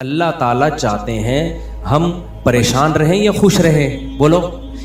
اللہ تعالیٰ چاہتے ہیں ہم پریشان رہیں یا خوش رہیں؟ بولو.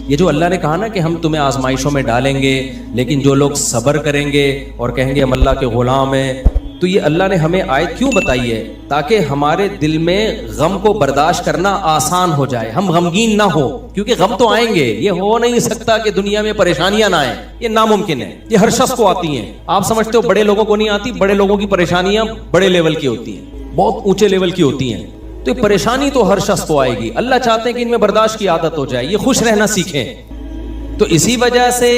یہ جو اللہ نے کہا نا کہ ہم تمہیں آزمائشوں میں ڈالیں گے لیکن جو لوگ صبر کریں گے اور کہیں گے ہم اللہ کے غلام ہیں، تو یہ اللہ نے ہمیں آیت کیوں بتائی ہے؟ تاکہ ہمارے دل میں غم کو برداشت کرنا آسان ہو جائے، ہم غمگین نہ ہو، کیونکہ غم تو آئیں گے. یہ ہو نہیں سکتا کہ دنیا میں پریشانیاں نہ آئیں، یہ ناممکن ہے. یہ ہر شخص کو آتی ہیں. آپ سمجھتے ہو بڑے لوگوں کو نہیں آتی؟ بڑے لوگوں کی پریشانیاں بڑے لیول کی ہوتی ہیں، بہت اونچے لیول کی ہوتی ہیں. تو یہ پریشانی تو ہر شخص کو آئے گی. اللہ چاہتے ہیں کہ ان میں برداشت کی عادت ہو جائے، یہ خوش رہنا سیکھیں. تو اسی وجہ سے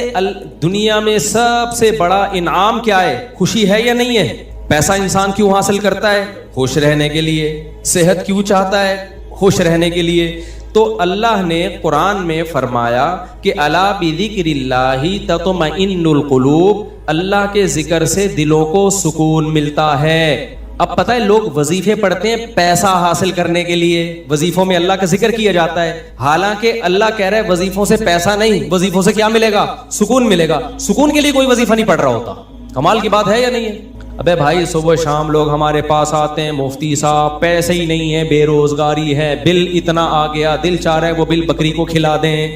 دنیا میں سب سے بڑا انعام کیا ہے؟ خوشی ہے یا نہیں ہے؟ پیسہ انسان کیوں حاصل کرتا ہے؟ خوش رہنے کے لیے. صحت کیوں چاہتا ہے؟ خوش رہنے کے لیے. تو اللہ نے قرآن میں فرمایا کہ الا بذکر اللہ تطمئن القلوب، اللہ کے ذکر سے دلوں کو سکون ملتا ہے. اب پتہ ہے لوگ وظیفے پڑھتے ہیں پیسہ حاصل کرنے کے لیے، وظیفوں میں اللہ کا ذکر کیا جاتا ہے، حالانکہ اللہ کہہ رہا ہے وظیفوں سے پیسہ نہیں، وظیفوں سے کیا ملے گا؟ سکون ملے گا. سکون کے لیے کوئی وظیفہ نہیں پڑھ رہا ہوتا. کمال کی بات ہے یا نہیں ہے؟ ابے بھائی صبح شام لوگ ہمارے پاس آتے ہیں، مفتی صاحب پیسے ہی نہیں ہے، بے روزگاری ہے، بل اتنا آ گیا، دل چاہ رہا ہے وہ بل بکری کو کھلا دیں.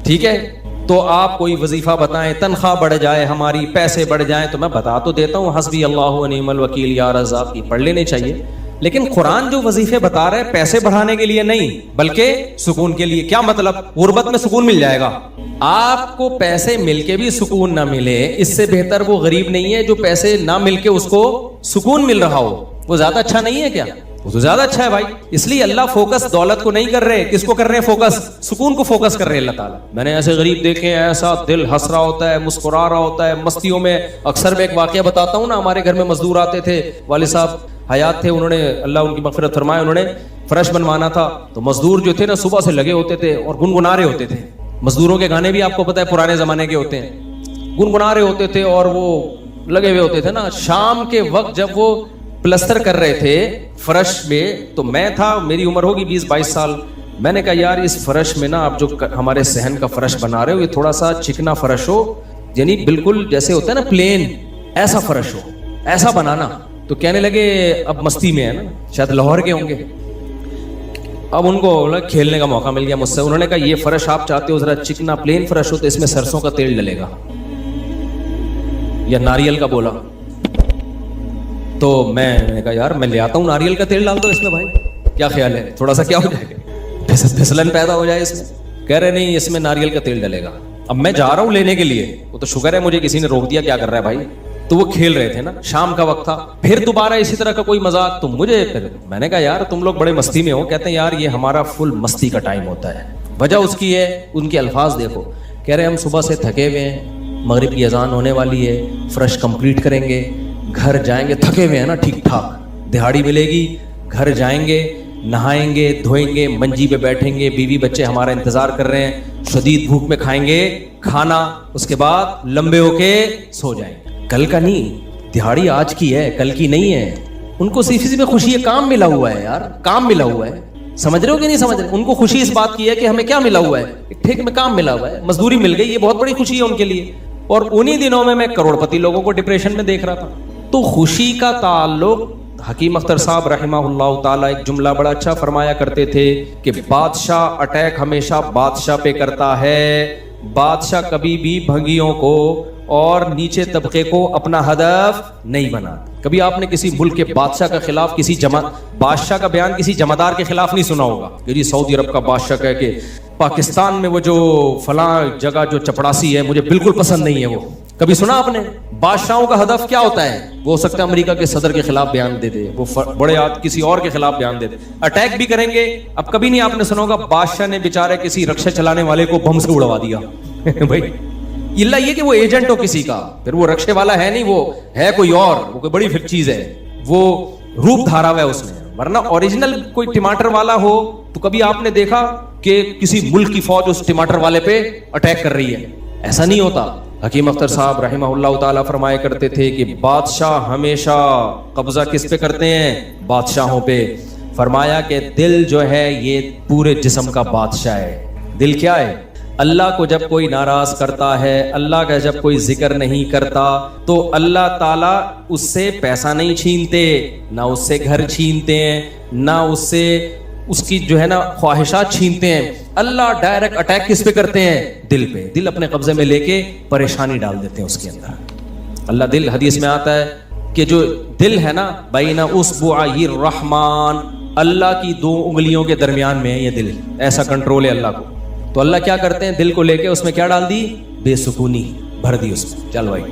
ٹھیک ہے، تو آپ کوئی وظیفہ بتائیں، تنخواہ بڑھ جائے، ہماری پیسے بڑھ جائیں. تو میں بتا تو دیتا ہوں حسبی اللہ و نعم الوکیل یا رزاق، کی پڑھ لینے چاہیے. لیکن قرآن جو وظیفے بتا رہا ہے پیسے بڑھانے کے لیے نہیں بلکہ سکون کے لیے. کیا مطلب؟ غربت میں سکون مل جائے گا. آپ کو پیسے مل کے بھی سکون نہ ملے، اس سے بہتر وہ غریب نہیں ہے جو پیسے نہ مل کے اس کو سکون مل رہا ہو. وہ زیادہ اچھا نہیں ہے کیا؟ وہ تو زیادہ اچھا ہے بھائی. اس لیے اللہ فوکس دولت کو نہیں کر رہے، کس کو کر رہے ہیں فوکس؟ سکون کو فوکس کر رہے ہیں اللہ تعالیٰ. میں نے ایسے غریب دیکھے ہیں، ایسا دل ہنس رہا ہوتا ہے، مسکرا رہا ہوتا ہے مستیوں میں. اکثر میں ایک واقعہ بتاتا ہوں نا، ہمارے گھر میں مزدور آتے تھے، والد صاحب حیات تھے، انہوں نے اللہ ان کی مغفرت فرمائے، انہوں نے فرش بنوانا تھا. تو مزدور جو تھے نا صبح سے لگے ہوتے تھے اور گنگنا رہے ہوتے تھے. مزدوروں کے گانے بھی آپ کو پتہ ہے پرانے زمانے کے ہوتے ہیں، گنگنا رہے ہوتے تھے اور وہ لگے ہوئے ہوتے تھے نا. شام کے وقت جب وہ پلستر کر رہے تھے فرش میں، تو میں تھا، میری عمر ہوگی 20-22 سال. میں نے کہا یار اس فرش میں نا آپ جو ہمارے صحن کا فرش بنا رہے ہو، یہ تھوڑا سا چکنا فرش ہو، یعنی بالکل جیسے ہوتا ہے نا پلین، ایسا فرش ہو، ایسا بنانا. تو کہنے لگے، اب مستی میں ہے نا، شاید لاہور کے ہوں گے. اب ان کو کھیلنے کا موقع مل گیا مجھ سے. انہوں نے کہا یہ فرش آپ چاہتے ہو ذرا چکنا پلین فرش ہو تو اس میں سرسوں کا تیل ڈلے گا یا ناریل کا. بولا تو میں نے کہا یار میں لے آتا ہوں ناریل کا تیل، ڈال دو اس میں. بھائی کیا خیال ہے؟ تھوڑا سا کیا ہو جائے گا، پھسلن پیدا ہو جائے اس میں. کہہ رہے نہیں اس میں ناریل کا تیل ڈلے گا. اب میں جا رہا ہوں لینے کے لیے، وہ تو شکر ہے مجھے کسی نے روک دیا، کیا کر رہا ہے بھائی. تو وہ کھیل رہے تھے نا، شام کا وقت تھا. پھر دوبارہ اسی طرح کا کوئی مذاق، تو مجھے میں نے کہا یار تم لوگ بڑے مستی میں ہو. کہتے ہیں یار یہ ہمارا فل مستی کا ٹائم ہوتا ہے. وجہ اس کی ہے، ان کے الفاظ دیکھو. کہہ رہے ہم صبح سے تھکے ہوئے ہیں، مغرب کی اذان ہونے والی ہے، فرش کمپلیٹ کریں گے، گھر جائیں گے، تھکے ہوئے ہیں نا ٹھیک ٹھاک، دہاڑی ملے گی، گھر جائیں گے، نہائیں گے، دھوئیں گے، منجی پہ بیٹھیں گے، بیوی بچے ہمارا انتظار کر رہے ہیں، شدید بھوک میں کھائیں گے کھانا، اس کے بعد لمبے ہو کے سو جائیں گے. کل کا نہیں، دہاڑی آج کی ہے، کل کی نہیں ہے. ان کو صرف اسی میں خوشی ہے، کام ملا ہوا ہے یار، کام ملا ہوا ہے. سمجھ رہے ہو کہ نہیں سمجھ رہے؟ ان کو خوشی اس بات کی ہے کہ ہمیں کیا ملا ہوا ہے، ٹھیک میں کام ملا ہوا ہے، مزدوری مل گئی، یہ بہت بڑی خوشی ہے ان کے لیے. اور انہی دنوں میں کروڑ پتی لوگوں کو ڈپریشن میں دیکھ رہا تھا. تو خوشی کا تعلق، حکیم اختر صاحب رحمہ اللہ تعالیٰ ایک جملہ بڑا اچھا فرمایا کرتے تھے کہ بادشاہ اٹیک ہمیشہ بادشاہ پہ کرتا ہے، بادشاہ کبھی بھی بھنگیوں کو اور نیچے طبقے کو اپنا ہدف نہیں بنا. کبھی آپ نے کسی ملک کے بادشاہ کے خلاف کسی بادشاہ کا بیان کسی جمعدار کے خلاف نہیں سنا ہوگا کہ جی سعودی عرب کا بادشاہ کہے کہ پاکستان میں وہ جو فلاں جگہ جو چپڑاسی ہے مجھے بالکل پسند نہیں ہے. وہ کبھی سنا آپ نے؟ بادشاہوں کا ہدف کیا ہوتا ہے؟ وہ ہو سکتا ہے امریکہ کے صدر کے خلاف بیان دے دے، وہ بڑے کسی اور کے خلاف بیان دے دے، اٹیک بھی کریں گے. اب کبھی نہیں آپ نے سنا ہوگا بادشاہ نے بیچارے کسی رکشے چلانے والے کو بم سے اڑوا دیا. بھائی اللہ یہ کہ وہ ایجنٹ ہو کسی کا، پھر وہ رکشے والا ہے نہیں، وہ ہے کوئی اور، وہ کوئی بڑی پھر چیز ہے، وہ روپ دھارا ہوا ہے اس نے. ورنہ اوریجنل کوئی ٹماٹر والا ہو تو کبھی آپ نے دیکھا کہ کسی ملک کی فوج اس ٹماٹر والے پہ اٹیک کر رہی ہے؟ ایسا نہیں ہوتا. حکیم اختر صاحب رحمہ اللہ تعالیٰ فرمایا کرتے تھے کہ بادشاہ ہمیشہ قبضہ کس پہ کرتے ہیں؟ بادشاہوں پہ. فرمایا کہ دل جو ہے یہ پورے جسم کا بادشاہ ہے. دل کیا ہے؟ اللہ کو جب کوئی ناراض کرتا ہے, اللہ کا جب کوئی ذکر نہیں کرتا, تو اللہ تعالیٰ اس سے پیسہ نہیں چھینتے, نہ اس سے گھر چھینتے ہیں, نہ اس سے اس کی جو ہے نا خواہشات چھینتے ہیں. اللہ ڈائریکٹ اٹیک کس پہ کرتے ہیں؟ دل پہ. دل اپنے قبضے میں لے کے پریشانی ڈال دیتے ہیں اس کے اندر. اللہ دل, حدیث میں آتا ہے کہ جو دل ہے نا بین اصبعی الرحمن, اللہ کی 2 انگلیوں کے درمیان میں ہے یہ دل, ایسا کنٹرول ہے اللہ کو. تو اللہ کیا کرتے ہیں, دل کو لے کے اس میں کیا ڈال دی؟ بے سکونی بھر دی اس میں. چل بھائی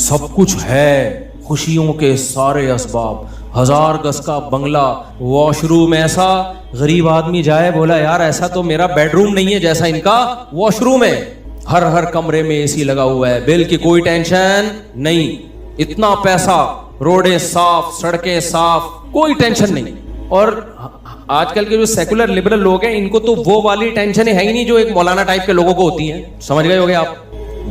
سب کچھ ہے, خوشیوں کے سارے اسباب, 1000 گز کا بنگلہ, واش روم ایسا, غریب آدمی جائے بولا یار ایسا تو میرا بیڈ روم نہیں ہے جیسا ان کا واش روم ہے, ہر کمرے میں اے سی لگا ہوا ہے, بل کی کوئی ٹینشن نہیں, اتنا پیسہ, روڈیں صاف, سڑکیں صاف, کوئی ٹینشن نہیں. اور آج کل کے جو سیکولر لبرل لوگ ہیں ان کو تو وہ والی ٹینشن ہے ہی نہیں جو ایک مولانا ٹائپ کے لوگوں کو ہوتی ہیں. سمجھ گئے ہوگے آپ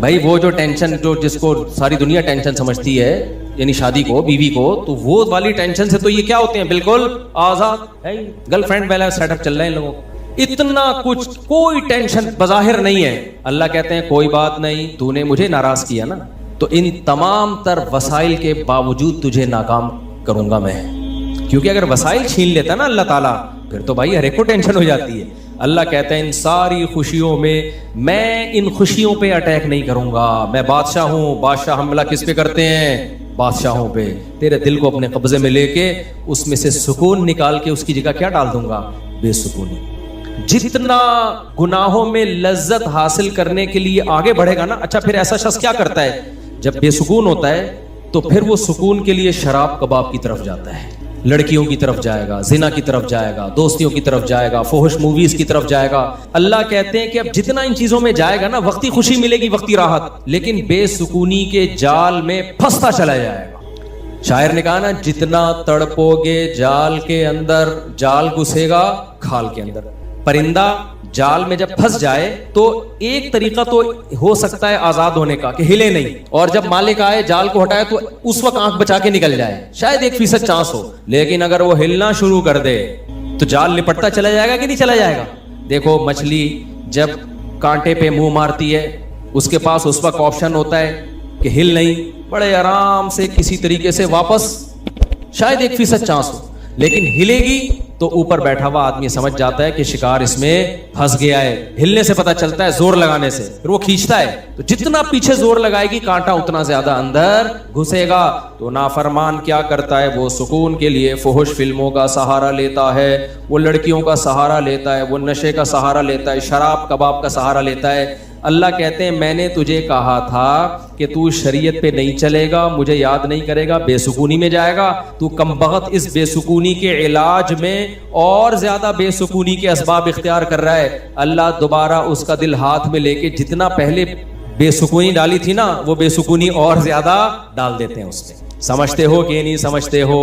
بھائی, وہ جو ٹینشن جو جس کو ساری دنیا ٹینشن سمجھتی ہے, یعنی شادی کو, بیوی کو, تو وہ والی ٹینشن سے تو یہ کیا ہوتے ہیں, بالکل آزاد ہے. گرل فرینڈ والا سیٹ اپ چل رہے ہیں لوگوں, اتنا کچھ, کوئی ٹینشن بظاہر نہیں ہے. اللہ کہتے ہیں کوئی بات نہیں, تو نے مجھے ناراض کیا نا, تو ان تمام تر وسائل کے باوجود تجھے ناکام کروں گا میں. کیونکہ اگر وسائل چھین لیتا نا اللہ تعالیٰ, پھر تو بھائی ہر ایک کو ٹینشن ہو جاتی ہے. اللہ کہتے ہیں ان ساری خوشیوں میں ان خوشیوں پہ اٹیک نہیں کروں گا, میں بادشاہ ہوں. بادشاہ حملہ کس پہ کرتے ہیں؟ بادشاہوں پہ. تیرے دل کو اپنے قبضے میں لے کے اس میں سے سکون نکال کے اس کی جگہ کیا ڈال دوں گا؟ بے سکونی. جتنا گناہوں میں لذت حاصل کرنے کے لیے آگے بڑھے گا نا, اچھا پھر ایسا شخص کیا کرتا ہے جب بے سکون ہوتا ہے, تو پھر وہ سکون کے لیے شراب کباب کی طرف جاتا ہے, لڑکیوں کی طرف جائے گا, زنا کی طرف جائے گا, دوستیوں کی طرف جائے گا, فحش موویز کی طرف جائے گا. اللہ کہتے ہیں کہ اب جتنا ان چیزوں میں جائے گا نا, وقتی خوشی ملے گی, وقتی راحت, لیکن بے سکونی کے جال میں پھنستا چلا جائے گا. شاعر نے کہا نا, جتنا تڑپو گے جال کے اندر, جال گھسے گا کھال کے اندر. پرندہ جال میں جب پھنس جائے تو ایک طریقہ تو ہو سکتا ہے آزاد ہونے کا کہ ہلے نہیں, اور جب مالک آئے جال کو ہٹائے تو اس وقت آنکھ بچا کے نکل جائے, شاید 1% چانس ہو. لیکن اگر وہ ہلنا شروع کر دے تو جال لپٹتا چلا جائے گا کہ نہیں چلا جائے گا؟ دیکھو مچھلی جب کانٹے پہ منہ مارتی ہے, اس کے پاس اس وقت آپشن ہوتا ہے کہ ہل نہیں, بڑے آرام سے کسی طریقے سے واپس, شاید 1% چانس ہو, لیکن ہلے گی تو اوپر بیٹھا ہوا آدمی سمجھ جاتا ہے کہ شکار اس میں پھنس گیا ہے. ہلنے سے پتہ چلتا ہے, زور لگانے سے, پھر وہ کھینچتا ہے. تو جتنا پیچھے زور لگائے گی کانٹا اتنا زیادہ اندر گھسے گا. تو نافرمان کیا کرتا ہے, وہ سکون کے لیے فحش فلموں کا سہارا لیتا ہے, وہ لڑکیوں کا سہارا لیتا ہے, وہ نشے کا سہارا لیتا ہے, شراب کباب کا سہارا لیتا ہے. اللہ کہتے ہیں میں نے تجھے کہا تھا کہ تو شریعت پہ نہیں چلے گا, مجھے یاد نہیں کرے گا, بے سکونی میں جائے گا. تو کمبخت اس بے سکونی کے علاج میں اور زیادہ بے سکونی کے اسباب اختیار کر رہا ہے. اللہ دوبارہ اس کا دل ہاتھ میں لے کے جتنا پہلے بے سکونی ڈالی تھی نا, وہ بے سکونی اور زیادہ ڈال دیتے ہیں اس میں. سمجھتے ہو کہ نہیں سمجھتے ہو؟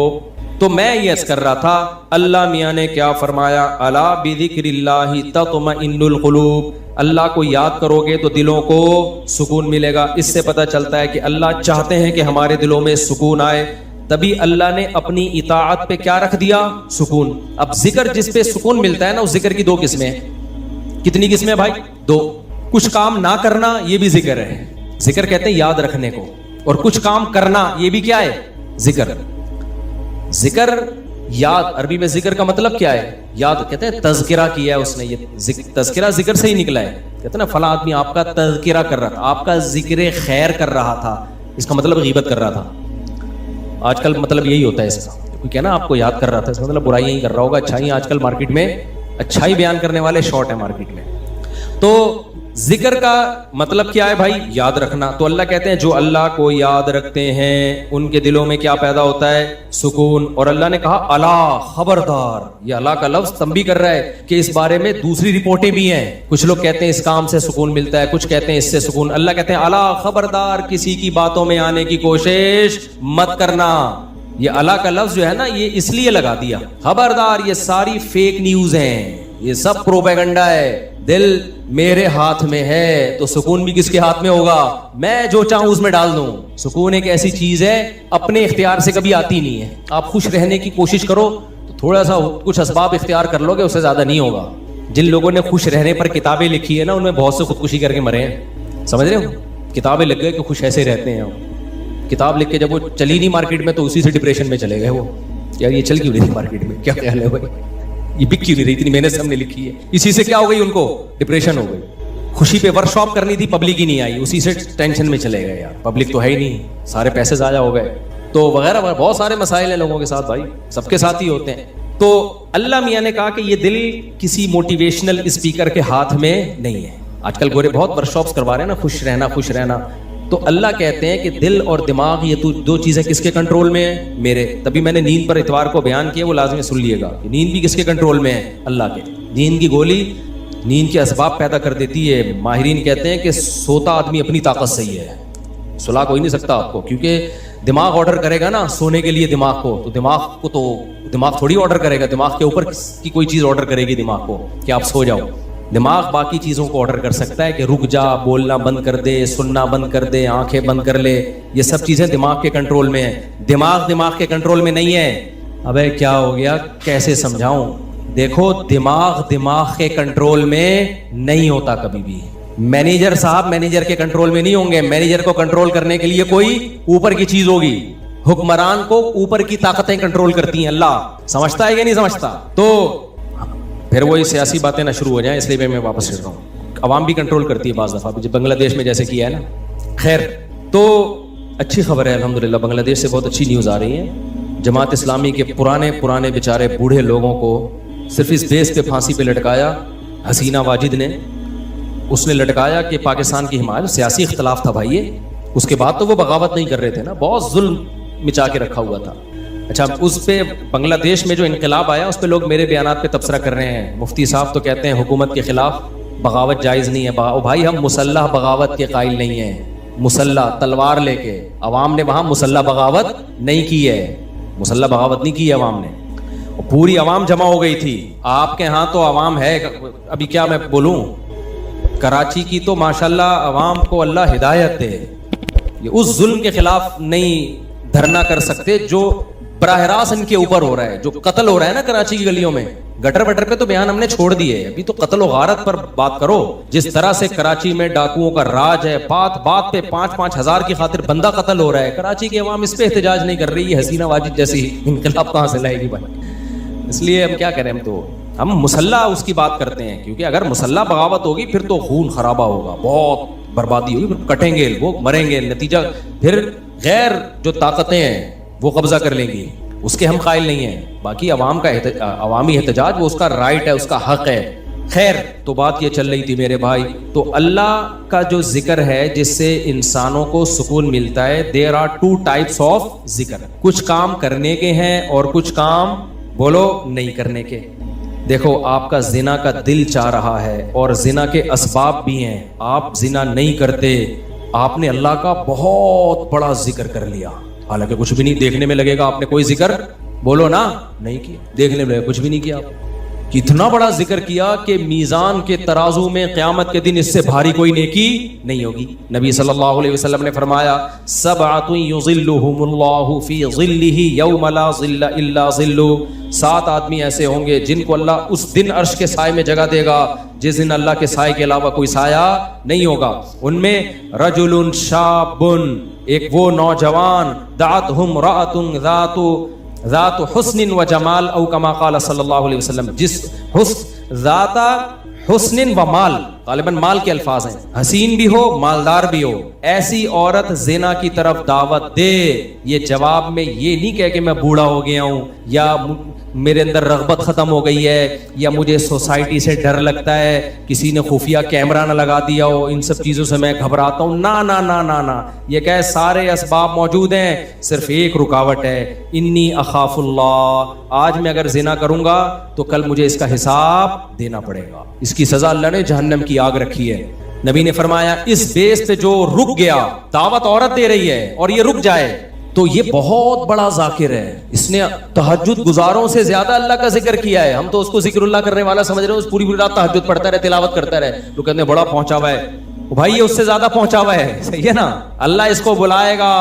تو میں یہ عرض کر رہا تھا, اللہ میاں نے کیا فرمایا, الا بذکر اللہ تطمئن القلوب, اللہ کو یاد کرو گے تو دلوں کو سکون ملے گا. اس سے پتہ چلتا ہے کہ اللہ چاہتے ہیں کہ ہمارے دلوں میں سکون آئے, تبھی اللہ نے اپنی اطاعت پہ کیا رکھ دیا؟ سکون. اب ذکر جس پہ سکون ملتا ہے نا, اس ذکر کی 2 قسمیں ہیں. کتنی قسمیں بھائی؟ 2. کچھ کام نہ کرنا یہ بھی ذکر ہے, ذکر کہتے ہیں یاد رکھنے کو, اور کچھ کام کرنا یہ بھی کیا ہے؟ ذکر. ذکر یاد, عربی میں ذکر کا مطلب کیا ہے؟ یاد. کہتے ہیں تذکرہ کیا ہے اس نے, یہ تذکرہ ذکر سے ہی نکلا ہے. کہتے ہیں نا فلاں آدمی آپ کا تذکرہ کر رہا تھا, آپ کا ذکر خیر کر رہا تھا, اس کا مطلب غیبت کر رہا تھا. آج کل مطلب یہی ہوتا ہے اس کا, کوئی کہنا آپ کو یاد کر رہا تھا, اس کا مطلب برائیاں ہی کر رہا ہوگا. اچھائی آج کل مارکیٹ میں, اچھائی بیان کرنے والے شارٹ ہیں مارکیٹ میں. تو ذکر کا مطلب کیا ہے بھائی؟ یاد رکھنا. تو اللہ کہتے ہیں جو اللہ کو یاد رکھتے ہیں ان کے دلوں میں کیا پیدا ہوتا ہے؟ سکون. اور اللہ نے کہا الا, خبردار. یہ اللہ کا لفظ تنبیہ کر رہا ہے کہ اس بارے میں دوسری رپورٹیں بھی ہیں. کچھ لوگ کہتے ہیں اس کام سے سکون ملتا ہے, کچھ کہتے ہیں اس سے سکون. اللہ کہتے ہیں الا, خبردار, کسی کی باتوں میں آنے کی کوشش مت کرنا. یہ اللہ کا لفظ جو ہے نا, یہ اس لیے لگا دیا, خبردار, یہ ساری فیک نیوز ہیں, یہ سب پروپیگنڈا ہے. دل میرے ہاتھ میں ہے تو سکون بھی کس کے ہاتھ میں ہوگا؟ میں جو چاہوں اس میں ڈال دوں. سکون ایک ایسی چیز ہے اپنے اختیار سے کبھی آتی نہیں ہے. آپ خوش رہنے کی کوشش کرو تو تھوڑا سا کچھ اسباب اختیار کر لو گے, اس سے زیادہ نہیں ہوگا. جن لوگوں نے خوش رہنے پر کتابیں لکھی ہے نا، ان میں بہت سے خودکشی کر کے مرے ہیں. سمجھ رہے ہو؟ کتابیں لگ گئے کہ خوش ایسے رہتے ہیں. کتاب لکھ کے جب وہ چلی نہیں مارکیٹ میں تو اسی سے ڈپریشن میں چلے گئے. وہ یار یہ چل کیوں نہیں تھی مارکیٹ میں، کیا خیال ہے بھائی، یہ بک کیوں نہیں رہی، اتنی محنت سے ہم نے لکھی ہے. اسی سے کیا ہو گئی، ان کو ڈپریشن ہو گئی. خوشی پہ ورک شاپ کرنی تھی، پبلک ہی نہیں آئی، اسی سے ٹینشن میں چلے گئے. یار پبلک تو ہے ہی نہیں، سارے پیسے ضائع ہو گئے تو وغیرہ. بہت سارے مسائل ہیں لوگوں کے ساتھ بھائی، سب کے ساتھ ہی ہوتے ہیں. تو اللہ میاں نے کہا کہ یہ دل کسی موٹیویشنل اسپیکر کے ہاتھ میں نہیں ہے. آج کل گورے بہت ورک شاپس کروا رہے ہیں نا، خوش رہنا خوش رہنا. تو اللہ کہتے ہیں کہ دل اور دماغ یہ دو چیزیں کس کے کنٹرول میں ہیں؟ میرے. تبھی میں نے نیند پر اتوار کو بیان کیا، وہ لازمی سن لیے گا. نیند بھی کس کے کنٹرول میں ہے؟ اللہ کے. نیند کی گولی نیند کے اسباب پیدا کر دیتی ہے. ماہرین کہتے ہیں کہ سوتا آدمی اپنی طاقت سے ہی ہے، سلا کوئی نہیں سکتا آپ کو، کیونکہ دماغ آرڈر کرے گا نا سونے کے لیے دماغ کو، تو دماغ تھوڑی آرڈر کرے گا. دماغ کے اوپر کی کوئی چیز آرڈر کرے گی دماغ کو کہ آپ سو جاؤ. دماغ باقی چیزوں کو آرڈر کر سکتا ہے کہ رک جا، بولنا بند کر دے، سننا بند کر دے، آنکھیں بند کر لے. یہ سب چیزیں دماغ کے کنٹرول میں ہیں. دماغ کے کنٹرول میں نہیں ہے. ابے کیا ہو گیا، کیسے سمجھاؤں؟ دیکھو دماغ کے کنٹرول میں نہیں ہوتا کبھی بھی. مینیجر صاحب مینیجر کے کنٹرول میں نہیں ہوں گے. مینیجر کو کنٹرول کرنے کے لیے کوئی اوپر کی چیز ہوگی. حکمران کو اوپر کی طاقتیں کنٹرول کرتی ہیں. اللہ سمجھتا ہے کہ نہیں سمجھتا؟ تو پھر وہی سیاسی باتیں نہ شروع ہو جائیں، اس لیے میں واپس لے رہا ہوں. عوام بھی کنٹرول کرتی ہے بعض دفعہ، بنگلہ دیش میں جیسے کیا ہے نا. خیر، تو اچھی خبر ہے الحمدللہ، بنگلہ دیش سے بہت اچھی نیوز آ رہی ہے. جماعت اسلامی کے پرانے بیچارے بوڑھے لوگوں کو صرف اس بیس پہ پھانسی پہ لٹکایا حسینہ واجد نے. اس نے لٹکایا کہ پاکستان کی حمایت، سیاسی اختلاف تھا بھائی یہ. اس کے بعد تو وہ بغاوت نہیں کر رہے تھے نا، بہت ظلم مچا کے رکھا ہوا تھا. اچھا، اس پہ بنگلہ دیش میں جو انقلاب آیا اس پہ لوگ میرے بیانات پہ تبصرہ کر رہے ہیں. مفتی صاحب تو کہتے ہیں حکومت کے خلاف بغاوت جائز نہیں ہے. بھائی ہم مسلح بغاوت کے قائل نہیں ہیں. مسلح تلوار لے کے عوام نے وہاں مسلح بغاوت نہیں کی ہے. مسلح بغاوت نہیں کی ہے عوام نے. پوری عوام جمع ہو گئی تھی. آپ کے ہاں تو عوام ہے، ابھی کیا میں بولوں، کراچی کی تو ماشاءاللہ عوام کو اللہ ہدایت دے. یہ اس ظلم کے خلاف نہیں دھرنا کر سکتے جو براہ راست ان کے اوپر ہو رہا ہے، جو قتل ہو رہا ہے نا کراچی کی گلیوں میں. گٹر بٹر پہ تو بیان ہم نے چھوڑ دیے، ابھی تو قتل و غارت پر بات کرو. جس طرح سے کراچی میں ڈاکوؤں کا راج ہے، بات پہ 5-5 ہزار کی خاطر بندہ قتل ہو رہا ہے. کراچی کی عوام اس پہ احتجاج نہیں کر رہی ہے. حسینہ واجد جیسی انقلاب کہاں سے لائے گی بھائی؟ اس لیے ہم کیا کریں، ہم مسلح اس کی بات کرتے ہیں، کیونکہ اگر مسلح بغاوت ہوگی پھر تو خون خرابہ ہوگا، بہت بربادی ہوگی، پھر کٹیں گے وہ، مریں گے. نتیجہ پھر غیر جو طاقتیں ہیں وہ قبضہ کر لیں گی. اس کے ہم قائل نہیں ہیں. باقی عوام کا عوامی احتجاج وہ اس کا رائٹ ہے، اس کا حق ہے. خیر، تو بات یہ چل رہی تھی میرے بھائی، تو اللہ کا جو ذکر ہے جس سے انسانوں کو سکون ملتا ہے، دیر آر 2 types آف ذکر. کچھ کام کرنے کے ہیں اور کچھ کام بولو نہیں کرنے کے. دیکھو آپ کا زنا کا دل چاہ رہا ہے اور زنا کے اسباب بھی ہیں، آپ زنا نہیں کرتے، آپ نے اللہ کا بہت بڑا ذکر کر لیا، حالانکہ کچھ بھی نہیں. دیکھنے میں لگے گا آپ نے کوئی ذکر بولو نا نہیں کیا، دیکھنے میں کچھ بھی نہیں کیا. کتنا بڑا ذکر کیا کہ میزان کے ترازو میں قیامت کے دن اس سے بھاری کوئی نیکی نہیں ہوگی. نبی صلی اللہ علیہ وسلم نے فرمایا، سبعۃ یظلھم اللہ فی ظلہ یوم لا ظل الا ظلہ. 7 آدمی ایسے ہوں گے جن کو اللہ اس دن عرش کے سائے میں جگہ دے گا جس دن اللہ کے سائے کے علاوہ کوئی سایہ نہیں ہوگا. ان میں رجل شاب، ایک وہ نوجوان، دعتہم امرأۃ ذات حسن و جمال، او کما قال صلی اللہ علیہ وسلم، جس ذات حسن و مال، غالباً مال کے الفاظ ہیں، حسین بھی ہو مالدار بھی ہو، ایسی عورت زنا کی طرف دعوت دے. یہ جواب میں یہ نہیں کہے کہ میں بوڑھا ہو گیا ہوں یا میرے اندر رغبت ختم ہو گئی ہے یا مجھے سوسائٹی سے ڈر لگتا ہے، کسی نے خفیہ کیمرہ نہ لگا دیا ہو، ان سب چیزوں سے میں گھبراتا ہوں. نا نا نا نا نا، یہ کہ سارے اسباب موجود ہیں، صرف ایک رکاوٹ ہے، انی اخاف اللہ. آج میں اگر زنا کروں گا تو کل مجھے اس کا حساب دینا پڑے گا. اس کی سزا اللہ نے جہنم کی آگ رکھی ہے. نبی نے فرمایا اس بیس پہ جو رک گیا، دعوت عورت دے رہی ہے اور یہ رک جائے تو یہ بہت بڑا ذاکر ہے. اس نے تہجد گزاروں سے زیادہ اللہ کا ذکر کیا ہے. ہم تو اس کو ذکر اللہ کرنے والا سمجھ رہے ہیں، اس پوری رات تہجد پڑھتا رہے، تلاوت کرتا رہے. لوگ کہتے ہیں بڑا پہنچا ہوا ہے. بھائی یہ اس سے زیادہ پہنچا ہوا ہے, صحیح ہے نا. اللہ اس کو بلائے گا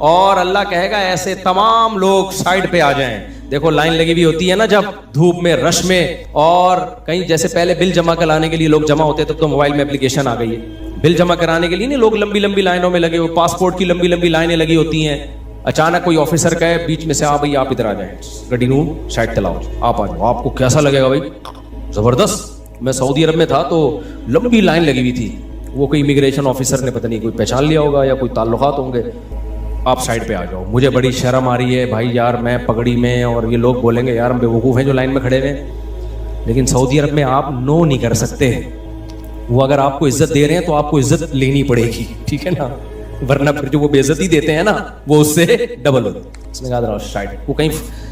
اور اللہ کہے گا ایسے تمام لوگ سائڈ پہ آ جائیں. دیکھو لائن لگی ہوئی ہوتی ہے نا جب دھوپ میں, رش میں, اور کہیں جیسے پہلے بل جمع کرانے کے لیے لوگ جمع ہوتے تب تو موبائل میں اپلیکیشن آ گئی ہے. بل جمع کرانے کے لیے نہیں لوگ لمبی لمبی لائنوں میں لگے ہوئے, پاسپورٹ کی لمبی لمبی لائنیں لگی ہوتی ہیں. اچانک کوئی آفیسر کہے بیچ میں سے بھائی آپ ادھر آ جائیں, گڈی نو سائڈ چلاؤ, آپ آ جاؤ. آپ کو کیسا لگے گا بھائی؟ زبردست. میں سعودی عرب میں تھا تو لمبی لائن لگی ہوئی تھی, وہ کوئی امیگریشن آفیسر نے پتہ نہیں کوئی پہچان لیا ہوگا یا کوئی تعلقات ہوں گے. آپ سائڈ پہ آ جاؤ. مجھے بڑی شرم آ رہی ہے بھائی یار, میں پگڑی میں, اور یہ لوگ بولیں گے یار ہم بیوقوف ہیں جو لائن میں کھڑے ہوئے, لیکن سعودی عرب میں آپ نو نہیں کر سکتے. وہ اگر آپ کو عزت دے رہے ہیں تو آپ کو عزت لینی پڑے گی, ٹھیک ہے نا, ورنہ پھر جو وہ بے عزتی دیتے ہیں نا وہ اس سے ڈبل ہوتی ہے. اس نے کہا سائڈ. وہ کہیں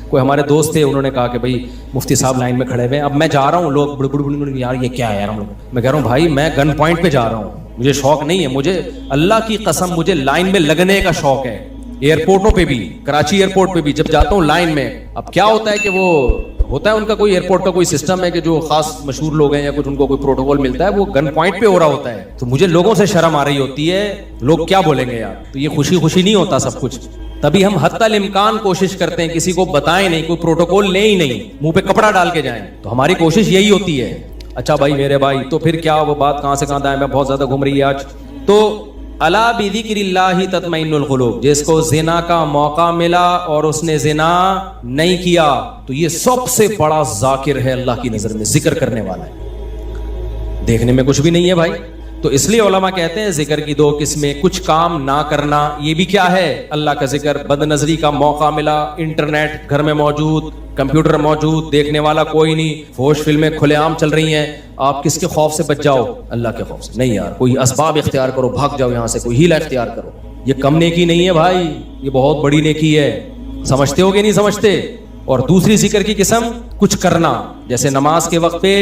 کوئی ہمارے دوست تھے, انہوں نے کہا کہ بھائی مفتی صاحب لائن میں کھڑے ہوئے ہیں, اب میں جا رہا ہوں, لوگ بڑے بڑے یار یہ کیا ہے یار ہم لوگ. میں کہہ رہا ہوں بھائی میں گن پوائنٹ پہ جا رہا ہوں, مجھے شوق نہیں ہے, مجھے اللہ کی قسم مجھے لائن میں لگنے کا شوق ہے. ایئرپورٹوں پہ بھی, کراچی ایئرپورٹ پہ بھی جب جاتا ہوں لائن میں, اب کیا ہوتا ہے کہ وہ ہوتا ہے ان کا کوئی ایئرپورٹ کا کوئی سسٹم ہے کہ جو خاص مشہور لوگ ہیں یا کچھ ان کو کوئی پروٹوکول ملتا ہے, وہ گن پوائنٹ پہ ہو رہا ہوتا ہے. تو مجھے لوگوں سے شرم آ رہی ہوتی ہے, لوگ کیا بولیں گے یار. تو یہ خوشی خوشی نہیں ہوتا سب کچھ. تبھی ہم حتی الامکان کوشش کرتے ہیں کسی کو بتائیں نہیں, کوئی پروٹوکول لیں ہی نہیں, منہ پہ کپڑا ڈال کے جائیں. تو ہماری کوشش یہی ہوتی ہے. اچھا بھائی میرے بھائی, تو پھر کیا وہ بات کہاں سے کہاں دائیں میں بہت زیادہ گھوم رہی ہے آج. تو الا بذکر اللہ تطمئن القلوب, جس کو زنا کا موقع ملا اور اس نے زنا نہیں کیا تو یہ سب سے بڑا ذاکر ہے اللہ کی نظر میں, ذکر کرنے والا ہے. دیکھنے میں کچھ بھی نہیں ہے بھائی. تو اس لیے علماء کہتے ہیں ذکر کی دو قسمیں, کچھ کام نہ کرنا, یہ بھی کیا ہے اللہ کا ذکر. بد نظری کا موقع ملا, انٹرنیٹ گھر میں موجود, کمپیوٹر موجود, دیکھنے والا کوئی نہیں, فحش فلمیں کھلے عام چل رہی ہیں, آپ کس کے خوف سے بچ جاؤ؟ اللہ کے خوف سے. نہیں یار, کوئی اسباب اختیار کرو, بھاگ جاؤ یہاں سے, کوئی ہیلا اختیار کرو. یہ کم نیکی نہیں ہے بھائی, یہ بہت بڑی نیکی ہے. سمجھتے ہو کہ نہیں سمجھتے؟ اور دوسری ذکر کی قسم کچھ کرنا, جیسے نماز کے وقت پہ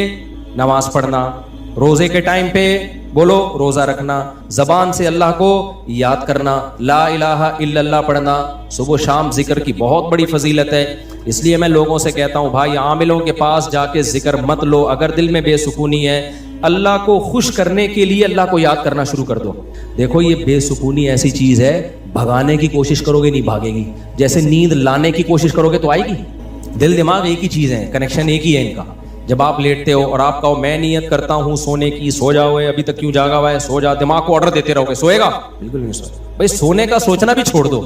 نماز پڑھنا, روزے کے ٹائم پہ بولو روزہ رکھنا, زبان سے اللہ کو یاد کرنا, لا الہ الا اللہ پڑھنا, صبح شام ذکر کی بہت بڑی فضیلت ہے. اس لیے میں لوگوں سے کہتا ہوں بھائی عاملوں کے پاس جا کے ذکر مت لو. اگر دل میں بے سکونی ہے, اللہ کو خوش کرنے کے لیے اللہ کو یاد کرنا شروع کر دو. دیکھو یہ بے سکونی ایسی چیز ہے, بھگانے کی کوشش کرو گے نہیں بھاگے گی, جیسے نیند لانے کی کوشش کرو گے تو آئے گی. دل دماغ ایک ہی چیز ہے, کنیکشن ایک ہی ہے ان کا. جب آپ لیٹتے ہو اور آپ کہو میں نیت کرتا ہوں سونے کی, سو جاؤ, ابھی تک کیوں جاگا ہوا ہے, سو جا, دماغ کو آرڈر دیتے رہو گے, سوئے گا؟ بالکل نہیں سوئے. بھائی سونے کا سوچنا بھی چھوڑ دو,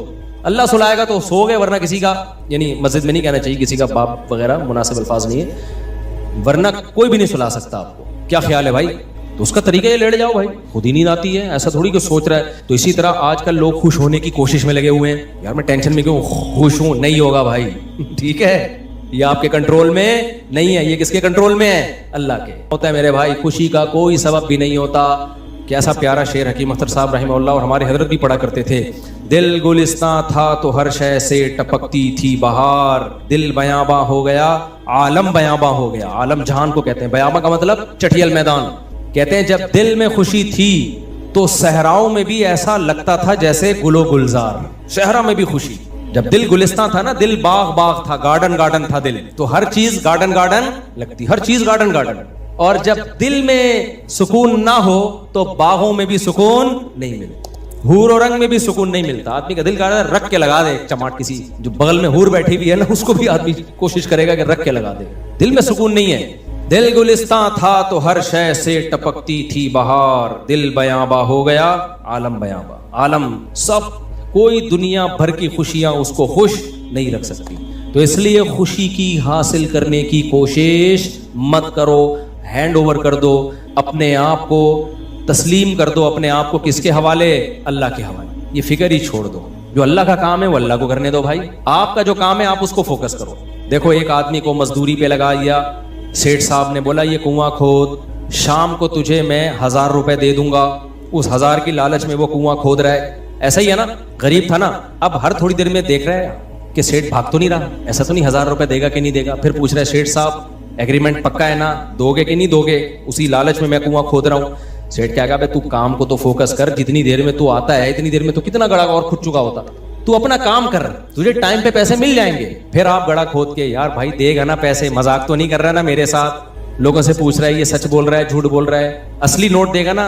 اللہ سلائے گا تو سو گئے, ورنہ کسی کا, یعنی مسجد میں نہیں کہنا چاہیے کسی کا باپ وغیرہ, مناسب الفاظ نہیں ہے, ورنہ کوئی بھی نہیں سلا سکتا آپ کو. کیا خیال ہے بھائی؟ تو اس کا طریقہ یہ لیٹ جاؤ بھائی, خود ہی نیند آتی ہے, ایسا تھوڑی کہ سوچ رہا ہے. تو اسی طرح آج کل لوگ خوش ہونے کی کوشش میں لگے ہوئے ہیں, یار میں ٹینشن میں کیوں خوش ہوں, نہیں ہوگا بھائی, ٹھیک ہے, یہ آپ کے کنٹرول میں نہیں ہے. یہ کس کے کنٹرول میں ہے؟ اللہ کے. ہوتا ہے میرے بھائی, خوشی کا کوئی سبب بھی نہیں ہوتا. کیسا پیارا شعر حکیم اختر صاحب رحمہ اللہ اور ہمارے حضرت بھی پڑھا کرتے تھے. دل گلستان تھا تو ہر شے سے ٹپکتی تھی بہار, دل بیاباں ہو گیا عالم بیاباں ہو گیا. عالم جہان کو کہتے ہیں, بیاباں کا مطلب چٹھیل میدان. کہتے ہیں جب دل میں خوشی تھی تو صحراؤں میں بھی ایسا لگتا تھا جیسے گل و گلزار. صحرا میں بھی خوشی, جب دل گلستان تھا نا, دل باغ باغ تھا, گارڈن گارڈن تھا دل, تو ہر چیز گارڈن گارڈن لگتی, ہر چیز گارڈن گارڈن. اور جب دل میں سکون نہ ہو تو باغوں میں بھی سکون نہیں ملتا, حور و رنگ میں بھی سکون نہیں ملتا. آدمی کا دل کہہ رہا ہے رکھ کے لگا دے چماٹ, کسی جو بغل میں حور بیٹھی ہوئی ہے نا اس کو بھی آدمی کوشش کرے گا کہ رکھ کے لگا دے. دل میں سکون نہیں ہے. دل گلستان تھا تو ہر شے سے ٹپکتی تھی بہار, دل بیاباں ہو گیا عالم بیاباں. عالم سب, کوئی دنیا بھر کی خوشیاں اس کو خوش نہیں رکھ سکتی. تو اس لیے خوشی کی حاصل کرنے کی کوشش مت کرو, ہینڈ اوور کر دو, اپنے آپ کو تسلیم کر دو. اپنے آپ کو کس کے حوالے؟ اللہ کے حوالے. یہ فکر ہی چھوڑ دو, جو اللہ کا کام ہے وہ اللہ کو کرنے دو بھائی. آپ کا جو کام ہے آپ اس کو فوکس کرو. دیکھو ایک آدمی کو مزدوری پہ لگا دیا, سیٹھ صاحب نے بولا یہ کنواں کھود, شام کو تجھے میں 1000 روپے دے دوں گا. اس 1000 کی لالچ میں وہ کنواں کھود رہا ہے. ایسا ہی ہے نا, غریب تھا نا, اب ہر تھوڑی دیر میں دیکھ رہا ہے کہ سیٹھ بھاگ تو نہیں رہا, ایسا تو نہیں 1000 روپے دے گا کہ نہیں دے گا. پھر پوچھ رہا ہے سیٹھ صاحب ایگریمنٹ پکا ہے نا, دو گے کہ نہیں دو گے؟ اسی لالچ میں کنواں کھود رہا ہوں. سیٹھ کیا کہا تو کام کو تو فوکس کر, جتنی دیر میں تو آتا ہے اتنی دیر میں تو کتنا گڑا اور کھود چکا ہوتا. تو اپنا کام کر, تجھے ٹائم پہ پیسے مل جائیں گے. پھر آپ گڑا کھود کے, یار بھائی دے گا نا پیسے, مذاق تو نہیں کر رہا نا میرے ساتھ, لوگوں سے پوچھ رہا ہے یہ سچ بول رہا ہے جھوٹ بول رہا ہے, اصلی نوٹ دے گا نا,